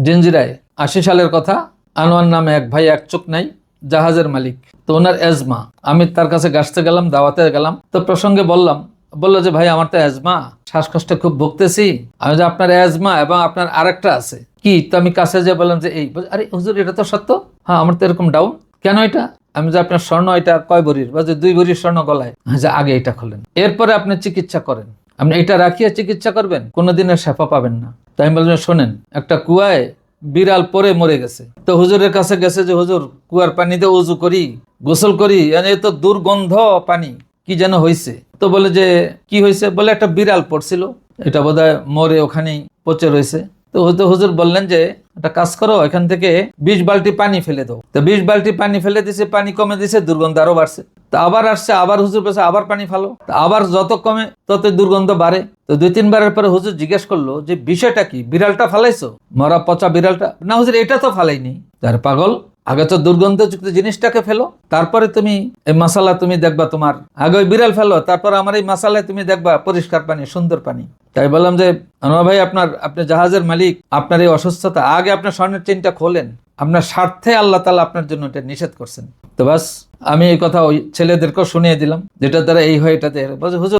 জিঞ্জিরায় 80 সালের কথা। আনোয়ার নামে এক ভাই, এক চোখ নাই, জাহাজের মালিক। তো ওনার অ্যাজমা। আমি তার কাছে গাছতে গেলাম, দাওয়াতে গেলাম। তো প্রসঙ্গে বললো যে ভাই আমার তো অ্যাজমা, শ্বাসকষ্টে খুব ভুগতেছি। আমি যে আপনার অ্যাজমা এবং আপনার আরেকটা আছে কি? তো আমি কাছে যে বললাম যে এই, আরে হুজুর এটা তো সত্য। হ্যাঁ আমার তো এরকম ডাউন। কেন এটা? আমি যে আপনার স্বর্ণ এটা কয় ভরির, বা যে 2 ভরির স্বর্ণ গলায়। যে আগে এটা খোলেন, এরপরে আপনি চিকিৎসা করেন। আপনি এটা রাখিয়ে চিকিৎসা করবেন, কোনোদিনের শেফা পাবেন না। তাই আমি বললাম শোনেন, একটা কুয়ায় বিড়াল পরে মরে গেছে। তো হুজুরের কাছে গেছে যে হুজুর কুয়ার পানিতে উজু করি, গোসল করি, এ তো দুর্গন্ধ পানি, কি যেন হয়েছে। তো বলে যে কি হয়েছে? বলে একটা বিড়াল পড়ছিল, এটা বোধহয় মরে ওখানেই পচে রয়েছে। তো হুজুর বললেন যে একটা কাজ করো, এখান থেকে 20 বালতি পানি ফেলে দাও। তো 20 বালতি পানি ফেলে দিছে, পানি কমে দিছে, দুর্গন্ধ আরো বাড়ছে। তো আবার আসছে, আবার হুজুর পেছে আবার পানি ফেলো। আবার যত কমে তত দুর্গন্ধ বাড়ে। তো 2-3 বারের পরে হুজুর জিজ্ঞেস করলো যে বিষয়টা কি? বিড়ালটা ফালাইছো? মরা পচা বিড়ালটা? না হুজুর এটা তো ফালাইনি। তার পাগল, আগে তো দুর্গন্ধযুক্ত জিনিসটাকে ফেলো, তারপরে তুমি এই মাসালা তুমি দেখবা। তোমার আগে ওই বিড়াল ফেলো, তারপর আমার এই মাসালায় তুমি দেখবা পরিষ্কার পানি, সুন্দর পানি। তাই বললাম যে আনোয়ার ভাই, আপনি জাহাজের মালিক, আপনার এই অসুস্থতা, আগে আপনার স্বর্ণের চেইনটা খোলেন। আপনার স্বার্থে আল্লাহ তাআলা আপনার জন্য এটা নিষেধ করছেন। তো বাস, আমি এই কথা ওই ছেলেদেরকেও শুনিয়ে দিলাম, যেটা দ্বারা এই হয় এটাতে হুজুর